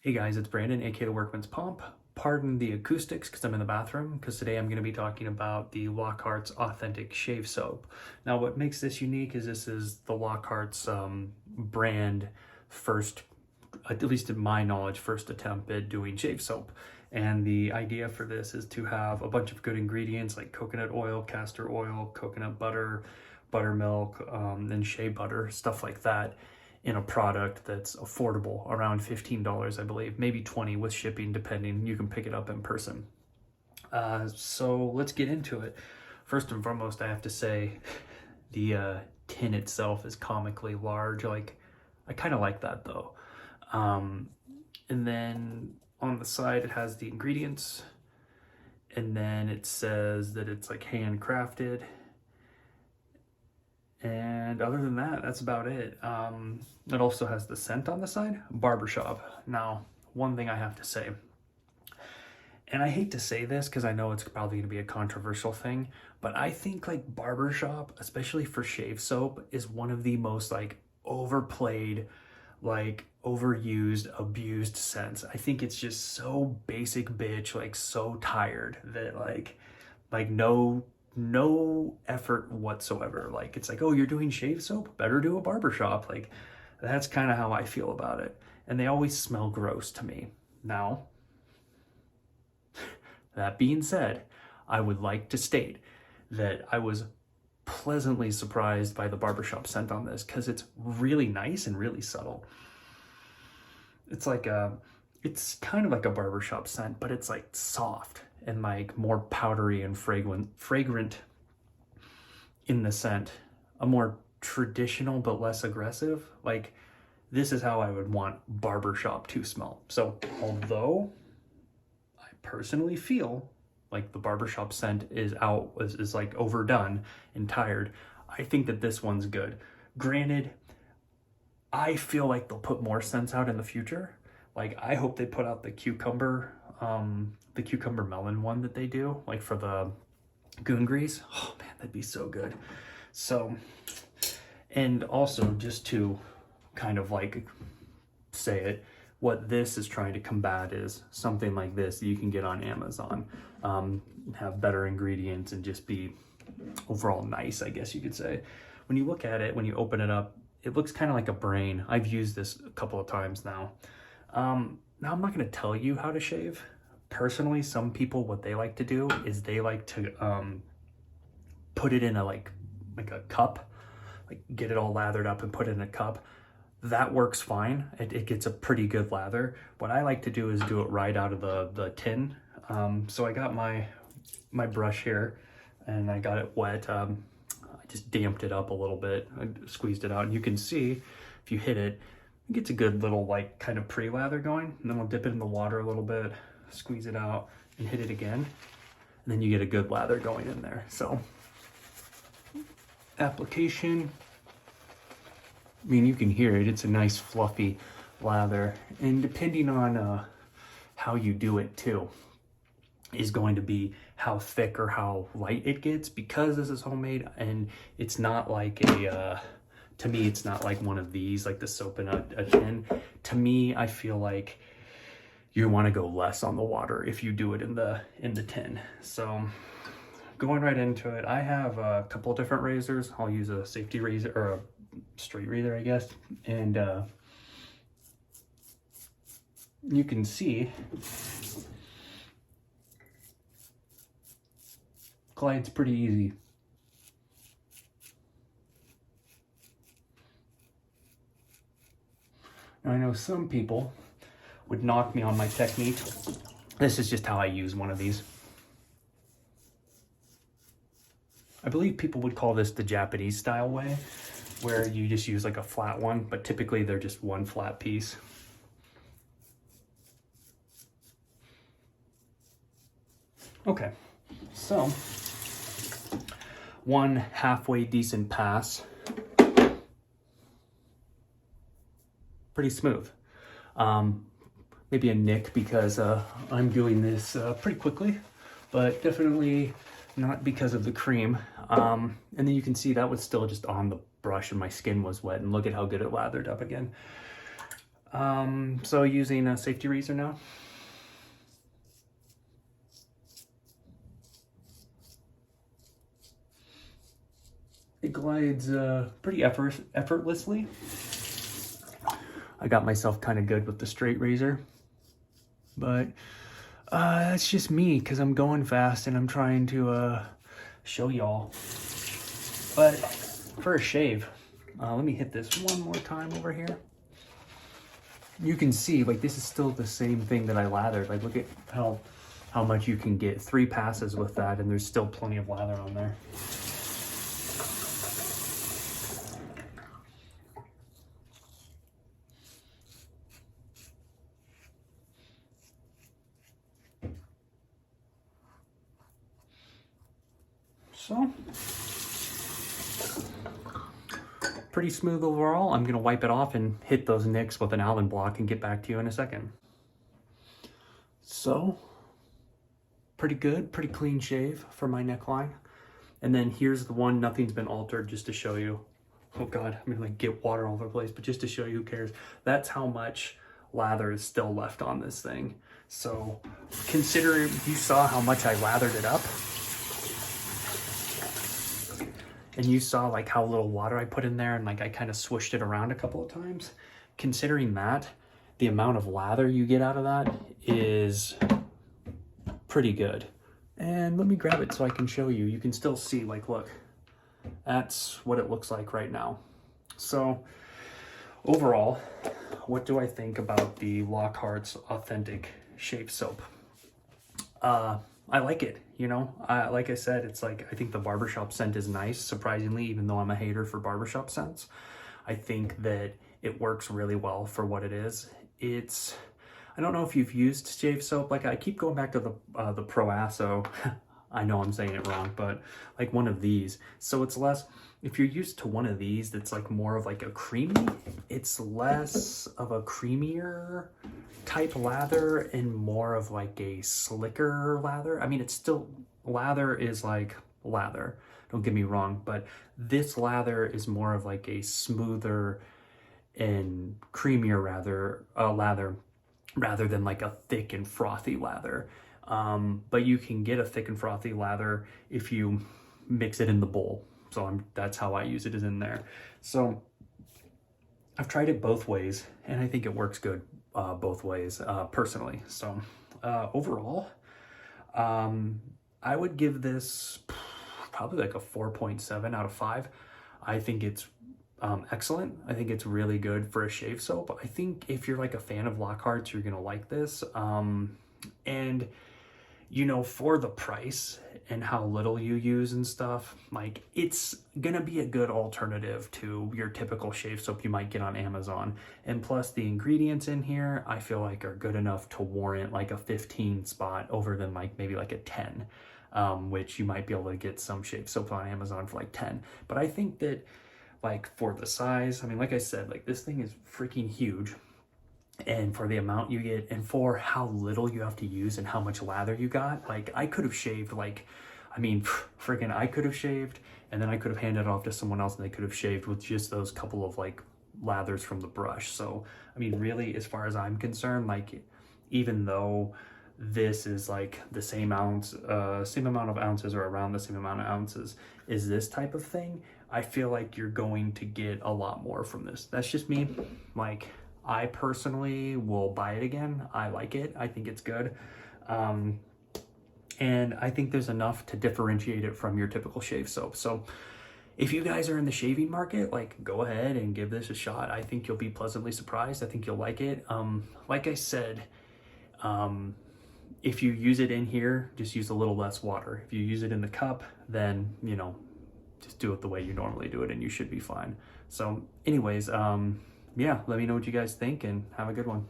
Hey guys, it's Brandon, aka The Workman's Pump. Pardon the acoustics because I'm in the bathroom, because today I'm going to be talking about the Lockhart's Authentic Shave Soap. Now what makes this unique is this is the Lockhart's brand first, at least in my knowledge, first attempt at doing shave soap. And the idea for this is to have a bunch of good ingredients like coconut oil, castor oil, coconut butter, buttermilk, and shea butter, stuff like that, in a product that's affordable, around $15, I believe, maybe 20 with shipping, depending. You can pick it up in person. So let's get into it. First and foremost, I have to say the tin itself is comically large. Like, I kind of like that though. And then on the side, it has the ingredients, and then it says that it's like handcrafted. And other than that, that's about it. It also has the scent on the side, Barber Shop. Now, one thing I have to say, and I hate to say this because I know it's probably going to be a controversial thing, but I think like Barber Shop, especially for shave soap, is one of the most like overplayed, like overused, abused scents. I think it's just so basic bitch, like so tired that like no effort whatsoever. Like, it's like, oh, you're doing shave soap, better do a barbershop. Like, that's kind of how I feel about it. And they always smell gross to me. Now, that being said, I would like to state that I was pleasantly surprised by the barbershop scent on this, because it's really nice and really subtle. It's like it's kind of like a barbershop scent, but it's like soft and like more powdery and fragrant in the scent. A more traditional but less aggressive. Like, this is how I would want barbershop to smell. So although I personally feel like the barbershop scent is like overdone and tired, I think that this one's good. Granted, I feel like they'll put more scents out in the future. Like, I hope they put out the cucumber melon one that they do, like for the goon grease. Oh man, that'd be so good. So, and also just to kind of like say it, what this is trying to combat is something like this that you can get on Amazon, have better ingredients and just be overall nice, I guess you could say. When you look at it, when you open it up, it looks kind of like a brain. I've used this a couple of times now. Now, I'm not going to tell you how to shave. Personally, some people, what they like to do is they like to put it in a like a cup, like get it all lathered up and put it in a cup. That works fine. It gets a pretty good lather. What I like to do is do it right out of the tin. So I got my brush here and I got it wet. I just damped it up a little bit. I squeezed it out, and you can see if you hit it, it gets a good little like kind of pre-lather going. And then I'll dip it in the water a little bit, squeeze it out, and hit it again. And then you get a good lather going in there. So application, I mean, you can hear it. It's a nice fluffy lather. And depending on how you do it too, is going to be how thick or how light it gets, because this is homemade and it's not like a to me, it's not like one of these, like the soap in a tin. To me, I feel like you want to go less on the water if you do it in the tin. So going right into it, I have a couple of different razors. I'll use a safety razor, or a straight razor, I guess. And you can see glides pretty easy. Now, I know some people would knock me on my technique. This is just how I use one of these. I believe people would call this the Japanese style way, where you just use like a flat one, but typically they're just one flat piece. Okay, so one halfway decent pass. Pretty smooth. Maybe a nick because I'm doing this pretty quickly, but definitely not because of the cream. And then you can see that was still just on the brush and my skin was wet, and look at how good it lathered up again. So using a safety razor now. It glides pretty effortlessly. I got myself kind of good with the straight razor, but that's just me because I'm going fast and I'm trying to show y'all. But for a shave, let me hit this one more time over here. You can see, like, this is still the same thing that I lathered. Like, look at how much you can get. 3 passes with that, and there's still plenty of lather on there. So, pretty smooth overall. I'm gonna wipe it off and hit those nicks with an Allen block and get back to you in a second. So, pretty good, pretty clean shave for my neckline. And then here's the one, nothing's been altered, just to show you. Oh God, I'm gonna like get water all over the place, but just to show you, who cares? That's how much lather is still left on this thing. So consider, you saw how much I lathered it up. And you saw like how little water I put in there, and like I kind of swished it around a couple of times. Considering that, the amount of lather you get out of that is pretty good. And let me grab it so I can show you. You can still see, like, look, that's what it looks like right now. So overall, what do I think about the Lockhart's Authentic Shave Soap? I like it, you know. Like I said, it's like, I think the Barber Shop scent is nice, surprisingly, even though I'm a hater for Barber Shop scents. I think that it works really well for what it is. It's, I don't know if you've used shave soap. Like, I keep going back to the Pro Asso. I know I'm saying it wrong, but like one of these. So it's less, if you're used to one of these that's like more of like a creamy, it's less of a creamier type lather and more of like a slicker lather. I mean, it's still, lather is like lather, don't get me wrong, but this lather is more of like a smoother and creamier lather rather than like a thick and frothy lather. But you can get a thick and frothy lather if you mix it in the bowl. So that's how I use it, is in there. So I've tried it both ways, and I think it works good both ways, personally. So overall, I would give this probably like a 4.7 out of 5. I think it's excellent. I think it's really good for a shave soap. I think if you're like a fan of Lockhart's, you're gonna like this. And you know, for the price and how little you use and stuff, like, it's gonna be a good alternative to your typical shave soap you might get on Amazon. And plus, the ingredients in here, I feel like, are good enough to warrant like a 15 spot over than like maybe like a 10, which you might be able to get some shave soap on Amazon for like 10. But I think that, like, for the size, I mean, like I said, like, this thing is freaking huge. And for the amount you get, and for how little you have to use and how much lather you got, like, I could have shaved, like, I mean, freaking, I could have shaved, and then I could have handed it off to someone else and they could have shaved with just those couple of like lathers from the brush. So, I mean, really, as far as I'm concerned, like, even though this is like the same amount of ounces, or around the same amount of ounces is this type of thing, I feel like you're going to get a lot more from this. That's just me. Like, I personally will buy it again. I like it. I think it's good. And I think there's enough to differentiate it from your typical shave soap. So if you guys are in the shaving market, like, go ahead and give this a shot. I think you'll be pleasantly surprised. I think you'll like it. Like I said, if you use it in here, just use a little less water. If you use it in the cup, then, you know, just do it the way you normally do it and you should be fine. So anyways, yeah, let me know what you guys think and have a good one.